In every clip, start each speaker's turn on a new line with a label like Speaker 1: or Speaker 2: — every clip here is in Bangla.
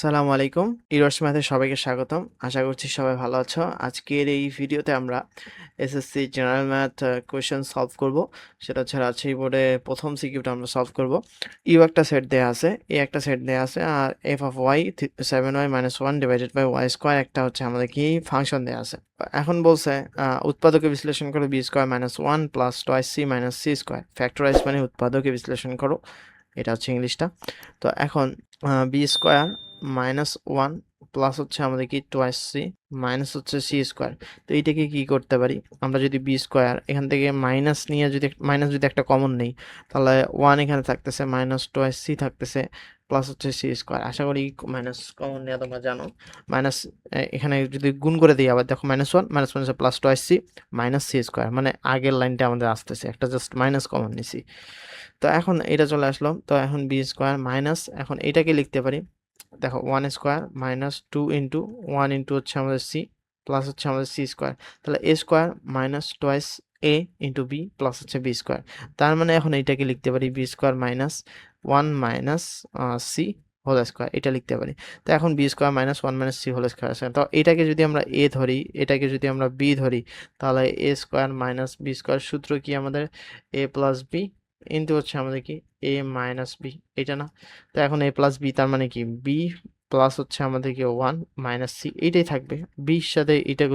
Speaker 1: আসসালামু আলাইকুম। ইরস ম্যাথে সবাইকে স্বাগতম। আশা করছি সবাই ভালো আছো। আজকের এই ভিডিওতে আমরা SSC general math question solve করব। সেটা হচ্ছে রাজশাহী বোর্ডে প্রথম সিকিউটা আমরা সলভ করব। ইউ একটা সেট দেয়া আছে, এ একটা সেট দেয়া আছে, আর F of Y 7y - 1 divided by Y square একটা হচ্ছে আমাদের কি ফাংশন দেয়া আছে। এখন বলছে উৎপাদকে বিশ্লেষণ করো B square minus one plus twice C minus C square. Factorize মানে উৎপাদকে বিশ্লেষণ করো, এটা হচ্ছে ইংলিশটা। তো এখন B square minus one plus হচ্ছে আমাদের কি টোয়াইস সি মাইনাস হচ্ছে সি স্কোয়ার। তো এইটাকে কি করতে পারি আমরা, যদি বি স্কোয়ার এখান থেকে মাইনাস নিয়ে যদি একটা কমন নেই, তাহলে ওয়ান এখানে থাকতেছে, মাইনাস টোয়াইস সি থাকতেছে, প্লাস হচ্ছে সি স্কোয়ার। আশা করি মাইনাস কমন নেওয়া তোমরা জানো। মাইনাস এখানে যদি গুণ করে দিই, আবার দেখো minus one minus minus plus twice C minus C square, মানে আগের লাইনটা আমাদের আসতেছে, একটা জাস্ট মাইনাস কমন নিছি। তো এখন এটা চলে আসলো। তো এখন বি স্কোয়ার মাইনাস, এখন এটাকে লিখতে পারি, দেখো one square minus two into one into হচ্ছে আমাদের সি প্লাস হচ্ছে আমাদের সি স্কোয়ার, তাহলে A square minus twice A into B plus হচ্ছে বি স্কোয়ার। তার মানে এখন এইটাকে লিখতে পারি B square minus one minus C whole square, এটা লিখতে পারি। তো এখন B square minus one minus C whole square আছে। তো এটাকে যদি আমরা এ ধরি, এটাকে যদি আমরা বি ধরি, তাহলে A square minus B square সূত্র কি আমাদের, এ প্লাস বি ইন্টু হচ্ছে আমাদের কি এ মাইনাস বি, এটা না? তো এখন এ প্লাস বি তার মানে কি বি প্লাস হচ্ছে আমাদেরকে ওয়ান মাইনাস সি, এইটাই থাকবে। বির সাথে এটা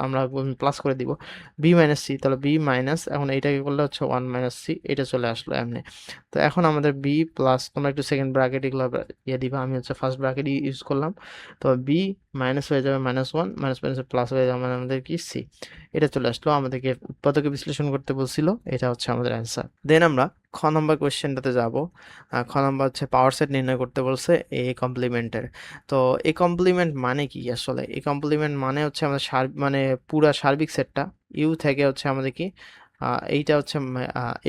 Speaker 1: আমরা প্লাস করে দিব, বি মাইনাস সি, তাহলে বি মাইনাস, এখন এইটাকে করলে হচ্ছে ওয়ান মাইনাস সি, এটা চলে আসলো এমনি। তো এখন আমাদের বি প্লাস, তোমরা একটু সেকেন্ড ব্র্যাকেট এগুলো ইয়ে দিবা, আমি হচ্ছে ফার্স্ট ব্র্যাকেট ইউজ করলাম। তো বি মাইনাস হয়ে যাবে minus one, minus minus plus হয়ে যাবে আমাদের কি সি, এটা চলে আসলো। আমাদেরকে উৎপাদকে বিশ্লেষণ করতে বলছিল, এটা হচ্ছে আমাদের অ্যান্সার। দেন আমরা খ নম্বর কোয়েশ্চেনটাতে যাব। খ নম্বর হচ্ছে পাওয়ার সেট নির্ণয় করতে বলছে এ কমপ্লিমেন্টের। তো এ কমপ্লিমেন্ট মানে কি আসলে? এ কমপ্লিমেন্ট মানে হচ্ছে আমাদের মানে পুরা সার্বিক সেটটা ইউ থেকে হচ্ছে আমাদের কি এইটা হচ্ছে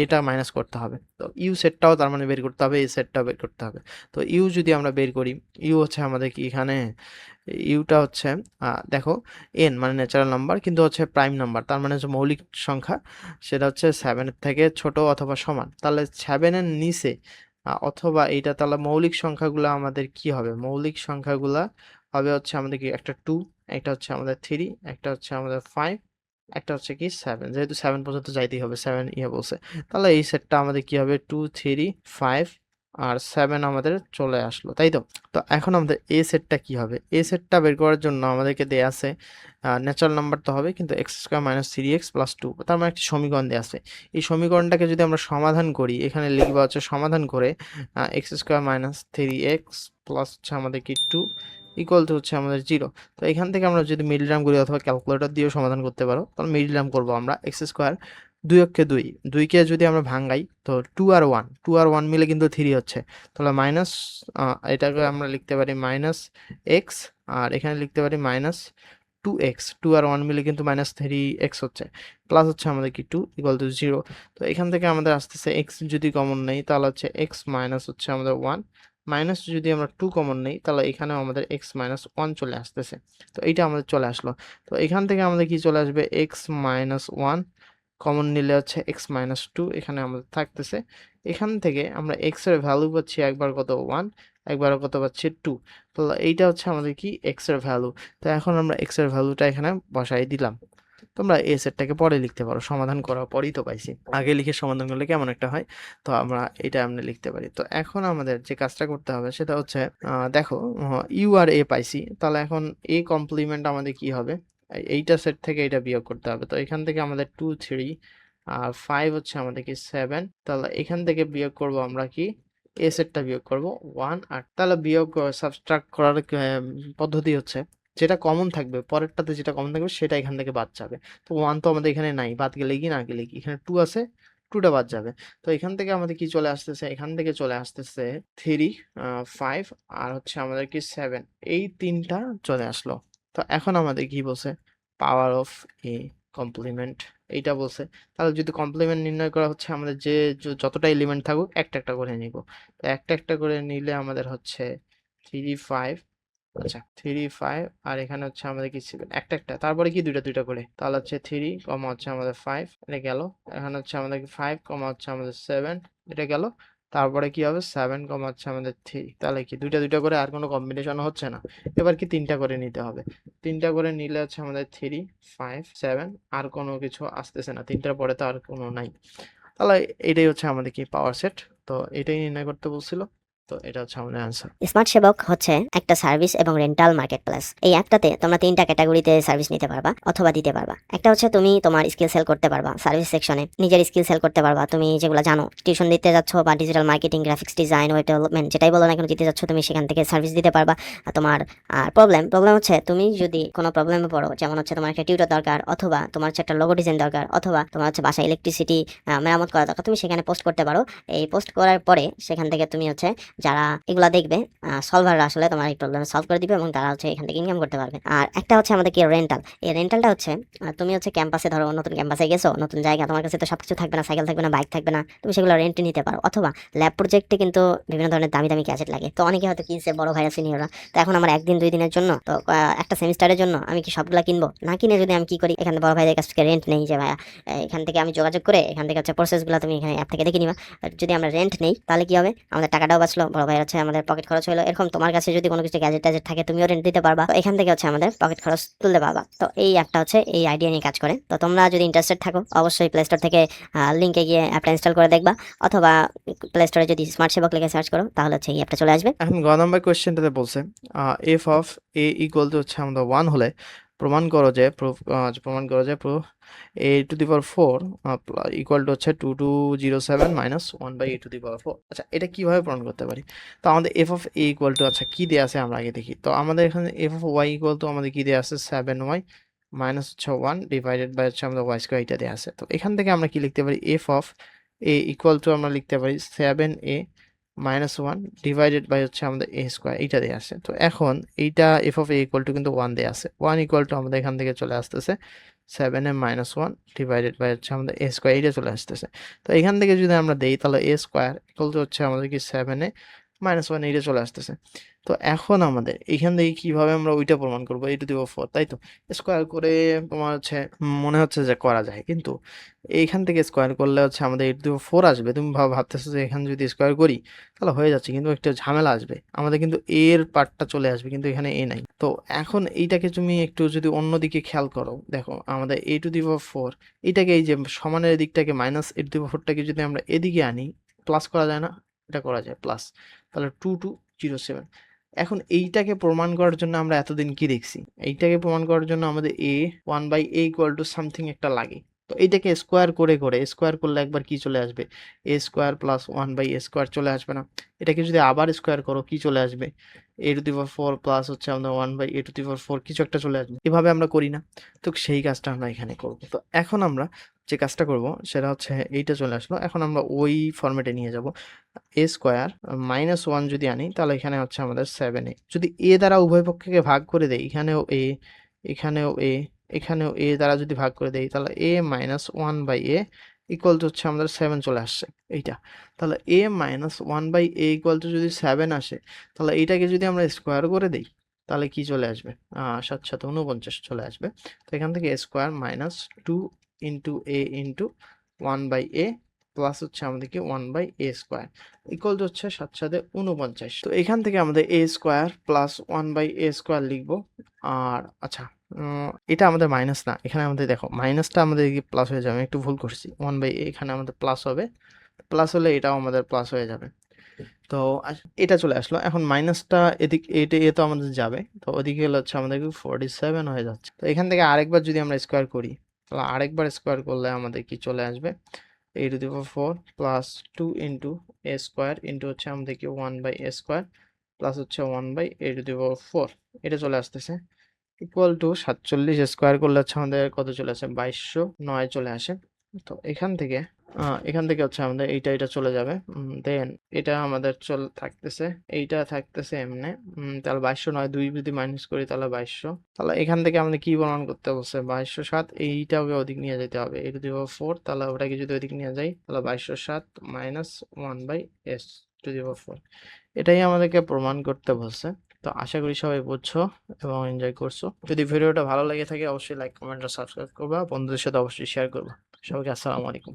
Speaker 1: এটা মাইনাস করতে হবে। তো ইউ সেটটাও তার মানে বের করতে হবে, এই সেটটাও বের করতে হবে। তো ইউ যদি আমরা বের করি, ইউ হচ্ছে আমাদের কি এখানে, ইউটা হচ্ছে দেখো এন মানে ন্যাচারাল নাম্বার, কিন্তু হচ্ছে প্রাইম নাম্বার, তার মানে হচ্ছে মৌলিক সংখ্যা, সেটা হচ্ছে সেভেনের থেকে ছোট অথবা সমান। তাহলে সেভেনের নিচে অথবা এইটা, তাহলে মৌলিক সংখ্যাগুলো আমাদের কি হবে? মৌলিক সংখ্যাগুলা হবে হচ্ছে আমাদের কি একটা টু, একটা হচ্ছে আমাদের থ্রি, একটা হচ্ছে আমাদের ফাইভ, একটা হচ্ছে কি সেভেন। যেহেতু সেভেন পর্যন্ত যাইতেই হবে, সেভেন ইয়ে বলছে, তাহলে এই সেটটা আমাদের কি হবে, টু থ্রি ফাইভ আর সেভেন আমাদের চলে আসলো, তাই তো? তো এখন আমাদের এ সেটটা কি হবে? এ সেটটা বের করার জন্য আমাদেরকে দেয়া আছে ন্যাচারাল নাম্বার তো হবে, কিন্তু X square minus three X plus two, তার মানে একটি সমীকরণ দেওয়া আছে। এই সমীকরণটাকে যদি আমরা সমাধান করি, এখানে লিখবা হচ্ছে সমাধান করে x square minus three X plus হচ্ছে আমাদের কি টু ইকুয়াল টু হচ্ছে আমাদের জিরো। তো এখান থেকে আমরা যদি মিডল টার্ম করি অথবা ক্যালকুলেটর দিয়েও সমাধান করতে পারো, তাহলে মিডল টার্ম করবো আমরা। এক্স স্কোয়ার দুই অক্ষে দুই, দুইকে যদি আমরা ভাঙাই, তো টু আর ওয়ান মিলে কিন্তু থ্রি হচ্ছে, তাহলে মাইনাস, এটাকে আমরা লিখতে পারি মাইনাস এক্স, আর এখানে লিখতে পারি মাইনাস টু এক্স, টু আর ওয়ান মিলে কিন্তু মাইনাস থ্রি এক্স হচ্ছে, প্লাস হচ্ছে আমাদের কি টু ইকুয়াল টু জিরো। তো এখান থেকে আমাদের আসতেছে এক্স যদি কমন নেই, তাহলে হচ্ছে এক্স মাইনাস হচ্ছে আমাদের ওয়ান, মাইনাস যদি আমরা টু কমন নেই, তাহলে এখানেও আমাদের এক্স মাইনাস ওয়ান চলে আসতেছে। তো এইটা আমাদের চলে আসলো। তো এখান থেকে আমাদের কি চলে আসবে, এক্স মাইনাস ওয়ান কমন নিলে হচ্ছে এক্স মাইনাস টু এখানে আমাদের থাকতেছে। এখান থেকে আমরা এক্স এর ভ্যালু পাচ্ছি একবার কত ওয়ান, একবার কত পাচ্ছি টু, তো এইটা হচ্ছে আমাদের কি এক্স এর ভ্যালু। তো এখন আমরা এক্স এর ভ্যালুটা এখানে বসাই দিলাম। তোমরা এই সেটটাকে পরে লিখতে পারো, সমাধান করার পরেই তো পাইছি, আগে লিখে সমাধান করলে কেমন একটা হয়। তো আমরা এটা আমরা লিখতে পারি। তো এখন আমাদের যে কাজটা করতে হবে সেটা হচ্ছে দেখো ইউ আর এ পাইছি, তাহলে এখন এ কমপ্লিমেন্ট আমাদের কি হবে, এইটা সেট থেকে এটা বিয়োগ করতে হবে। তো এখান থেকে আমাদের টু থ্রি আর ফাইভ হচ্ছে আমাদের কি সেভেন, তাহলে এখান থেকে বিয়োগ করব আমরা কি এ সেটটা বিয়োগ করব ওয়ান, আর তাহলে বিয়োগ সাবট্রাক্ট করার পদ্ধতি হচ্ছে যেটা কমন থাকবে পরেরটাতে, যেটা কমন থাকবে সেটা এখান থেকে বাদ যাবে। তো ওয়ান তো আমাদের এখানে নাই, বাদ গেলে কি না গেলে কি, এখানে টু আছে, টুটা বাদ যাবে। তো এখান থেকে আমাদের কি চলে আসতেছে, এখান থেকে চলে আসতেছে থ্রি, ফাইভ আর হচ্ছে আমাদের কি সেভেন, এই তিনটা চলে আসলো। তো এখন আমাদের কি বলছে, পাওয়ার অফ এ কমপ্লিমেন্ট, এইটা বলছে। তাহলে যদি কমপ্লিমেন্ট নির্ণয় করা হচ্ছে, আমাদের যে যতটা এলিমেন্ট থাকুক একটা একটা করে নিব। তো একটা একটা করে নিলে আমাদের হচ্ছে থ্রি ফাইভ, আচ্ছা থ্রি ফাইভ, আর এখানে হচ্ছে আমাদের কি সেভেন, একটা একটা, তারপরে কি দুইটা দুইটা করে, তাহলে হচ্ছে থ্রি কমা হচ্ছে আমাদের ফাইভ, এটা গেল। এখানে হচ্ছে আমাদের ফাইভ কমা হচ্ছে আমাদের সেভেন, এটা গেল। তারপরে কি হবে 7 কমা হচ্ছে আমাদের 3, তাহলে কি দুইটা দুইটা করে আর কোনো কম্বিনেশন হচ্ছে না, এবার কি তিনটা করে নিতে হবে, তিনটা করে নিলে হচ্ছে আমাদের 3 5 7, আর কোনো কিছু আসতেছে না, তিনটার পরে তো আর কোনো নাই, তাহলে এটাই হচ্ছে আমাদের কি পাওয়ার সেট। তো এটাই নির্ণয় করতে বলছিল, তো এটা হচ্ছে আমাদের অ্যান্সার।
Speaker 2: স্মার্ট সেবক হচ্ছে একটা সার্ভিস এবং রেন্টাল মার্কেট প্লেস। এই অ্যাপটাতে তোমরা তিনটা ক্যাটাগরিতে সার্ভিস নিতে পারবা অথবা দিতে পারবা। একটা হচ্ছে তুমি তোমার স্কিল সেল করতে পারবা সার্ভিস সেকশনে, নিজের স্কিল সেল করতে পারবা, তুমি যেগুলো জানো, টিউশন দিতে যাচ্ছ বা digital marketing, graphics design, web development, যেটাই বলো না কেন দিতে যাচ্ছ, তুমি সেখান থেকে সার্ভিস দিতে পারবা। আর তোমার প্রবলেম হচ্ছে তুমি যদি কোনো প্রবলেমে পড়ো, যেমন হচ্ছে তোমার একটা টিউটর দরকার, অথবা তোমার হচ্ছে একটা লোগো ডিজাইন দরকার, অথবা তোমার হচ্ছে বাসায় ইলেকট্রিসিটি মেরামত করা দরকার, তুমি সেখানে পোস্ট করতে পারো। এই পোস্ট করার পরে সেখান থেকে তুমি হচ্ছে যারা এগুলা দেখবে, সলভাররা আসলে তোমার এই প্রবলেম সলভ করে দিবে এবং তারা হচ্ছে এখান থেকে ইনকাম করতে পারবে। আর একটা হচ্ছে আমাদের কি রেন্টাল। এই রেন্টালটা হচ্ছে তুমি হচ্ছে ক্যাম্পাসে, ধরো নতুন ক্যাম্পাসে গেছো, নতুন জায়গা, তোমার কাছে তো সবকিছু থাকবে না, সাইকেল থাকবে না, বাইক থাকবে না, তুমি সেগুলো রেন্টে নিতে পারো। অথবা ল্যাব প্রজেক্টে কিন্তু বিভিন্ন ধরনের দামি দামি গ্যাজেট লাগে, তো অনেকে হয়তো কিনছে, বড় ভাইরা সিনিয়ররা, তো এখন আমার একদিন দুই দিনের জন্য, তো একটা সেমিস্টারের জন্য আমি কি সবগুলা কিনবো? না কিনে যদি আমি কি করি, এখানে বড় ভাইদের কাছ থেকে রেন্ট নেই, যে ভাইয়া এখান থেকে আমি যোগাযোগ করে এখান থেকে হচ্ছে প্রসেসগুলো তুমি এখানে অ্যাপ থেকে দেখে নিবা। আর যদি আমরা রেন্ট নেই তাহলে কি হবে, আমাদের টাকাটাও বাঁচলো, বড় ভাই হচ্ছে আমাদের পকেট খরচ হলো। এরকম তোমার কাছে যদি কোনো কিছু গ্যাজেট ট্যাজেট থাকে, তুমিও রেন্ট দিতে পারবা, তো এখান থেকে হচ্ছে আমাদের পকেট খরচ তুলতে পারবা। তো এই অ্যাপটা হচ্ছে এই আইডিয়া নিয়ে কাজ করে। তো তোমরা যদি ইন্টারেস্টেড থাকো, অবশ্যই প্লে স্টোর থেকে লিঙ্কে গিয়ে অ্যাপটা ইনস্টল করে দেখবা, অথবা প্লে স্টোরে যদি স্মার্ট সেবক লিখে সার্চ করো তাহলে হচ্ছে এই অ্যাপটা চলে আসবে।
Speaker 1: এখন গ নাম্বার কোয়েশ্চেনটাতে বলছে F of A equal to হচ্ছে আমাদের 1 হলে প্রমাণ করো যে A to the power 4 equal to হচ্ছে 2207 মাইনাস 1/a⁴। আচ্ছা, এটা কিভাবে প্রমাণ করতে পারি? তো আমাদের F of A equal two, আচ্ছা কি দেওয়া আছে আমরা আগে দেখি। তো আমাদের এখানে F of Y equal to আমাদের কি দেওয়া আছে 7y মাইনাস হচ্ছে 1 ডিভাইডেড বাই হচ্ছে আমাদের ওয়াই স্কোয়ার, এটা দেওয়া আছে। তো এখান থেকে আমরা কি লিখতে পারি, F of A equal two আমরা লিখতে পারি 7a মাইনাস 1 ডিভাইডেড বাই হচ্ছে আমাদের এ স্কোয়ার, এইটা দেওয়া আছে। তো এখন এইটা F of A equal two কিন্তু 1 দেওয়া আছে, 1 ইকুয়াল টু আমাদের এখান থেকে চলে আসতেছে 7a মাইনাস 1 ডিভাইডেড বাই হচ্ছে আমাদের এ স্কোয়ার, এইটা চলে আসতেছে। তো এখান থেকে যদি আমরা দেই তাহলে এ স্কোয়ার ইকুয়াল টু হচ্ছে আমাদের কি 7a মাইনাস 1, এইটা চলে আসতেছে। তো এখন আমাদের এখান থেকে কিভাবে আমরা ওইটা প্রমাণ করবো, এ টু দি পাওয়ার 4, তাই তো স্কোয়ার করে তোমার হচ্ছে মনে হচ্ছে যে করা যায়, কিন্তু এইখান থেকে স্কোয়ার করলে হচ্ছে আমাদের এ টু দি পাওয়ার 4 আসবে। তুমি ভাবতেছো যে এখানে যদি স্কোয়ার করি তাহলে হয়ে যাচ্ছে, কিন্তু একটা ঝামেলা আসবে, আমাদের কিন্তু এর পার্টটা চলে আসবে, কিন্তু এখানে এ নাই। তো এখন এইটাকে তুমি একটু যদি অন্যদিকে খেয়াল করো, দেখো আমাদের এ টু দি পাওয়ার 4, এটাকে এই যে সমানের দিকটাকে মাইনাস এ টু দি পাওয়ার 4টাকে যদি আমরা এদিকে আনি, প্লাস করা যায় না? এটা করা যায় প্লাস, তাহলে 2207। এখন এইটাকে প্রমাণ করার জন্য আমরা এতদিন কি দেখছি, এইটাকে প্রমাণ করার জন্য আমাদের এ 1/a ইকুয়াল টু সামথিং একটা লাগে। তো এইটাকে স্কোয়ার করে স্কোয়ার করলে একবার কি চলে আসবে, এ স্কোয়ার প্লাস 1/a স্কোয়ার চলে আসবে না? এটাকে যদি আবার স্কোয়ার করো কি চলে আসবে, এ টু দি পাওয়ার 4 প্লাস হচ্ছে আমাদের 1/a টু দি পাওয়ার 4 কিছু একটা চলে আসবে। এভাবে আমরা করি না? তো সেই কাজটা আমরা এখানে করব। তো এখন আমরা যে কাজটা করব সেটা হচ্ছে এইটা চলে আসলো, এখন আমরা ওই ফরম্যাটে নিয়ে যাব। এ স্কোয়ার মাইনাস 1 যদি আনি তাহলে এখানে হচ্ছে আমাদের 7a, যদি এ দ্বারা উভয় পক্ষকে ভাগ করে দেই, এখানেও এ এখানেও এ এখানেও এ দ্বারা যদি ভাগ করে দেই তাহলে a minus 1/a equal to হচ্ছে আমাদের 7 চলে আসছে এইটা। তাহলে a minus 1/a equal to যদি 7 আসে, তাহলে এইটাকে যদি আমরা স্কোয়ার করে দেই তাহলে কি চলে আসবে, 7 7 49 চলে আসবে। তো এখান থেকে square minus 2 into a into 1/a plus হচ্ছে আমাদেরকে 1/a স্কোয়ার ইকুয়াল টু হচ্ছে 7 7 49। তো এখান থেকে আমাদের a square plus 1/a square লিখবো। আর আচ্ছা, এটা আমাদের মাইনাস না, এখানে আমাদের দেখো মাইনাসটা আমাদের প্লাস হয়ে যাবে, আমি একটু ভুল করছি, 1/a এখানে আমাদের প্লাস হবে, প্লাস হলে এটাও আমাদের প্লাস হয়ে যাবে। তো এটা চলে আসলো, এখন মাইনাসটা এদিকে এটা এ তো আমাদের যাবে, তো ওদিকে হলে হচ্ছে আমাদের 47 হয়ে যাচ্ছে। তো এখান থেকে আরেকবার যদি আমরা স্কোয়ার করি, তাহলে আরেকবার স্কোয়ার করলে আমাদের কি চলে আসবে, a two the power 4 plus 2 into a square into হচ্ছে আমাদেরকে 1/a স্কোয়ার প্লাস হচ্ছে 1/a টু দি পাওয়ার 4, এটা চলে আসতেছে ইকুয়াল টু 47 স্কোয়ার করলে হচ্ছে আমাদের কত চলে আসে, 2209 চলে আসে। তো এখান থেকে হচ্ছে আমাদের এটা চলে যাবে, দেন এটা আমাদের থাকতেছে, এইটা থাকতেছে এমনি, তাহলে 2209 2 যদি মাইনাস করি তাহলে 2200। তাহলে এখান থেকে আমাদের কি প্রমাণ করতে বলছে, 2207, এইটাকে ওদিক নিয়ে যেতে হবে, এ টু দি পাওয়ার 4, তাহলে ওটাকে যদি ওদিক নিয়ে যাই তাহলে 2207 minus 1/s two the power 4, এটাই আমাদেরকে প্রমাণ করতে বলছে। তো আশা করি সবাই বুঝছো এবং এনজয় করছো। যদি ভিডিওটা ভালো লেগে থাকে অবশ্যই লাইক কমেন্ট আর সাবস্ক্রাইব করবা, বন্ধুদের সাথে অবশ্যই শেয়ার করবা। সবাইকে আসসালামু আলাইকুম।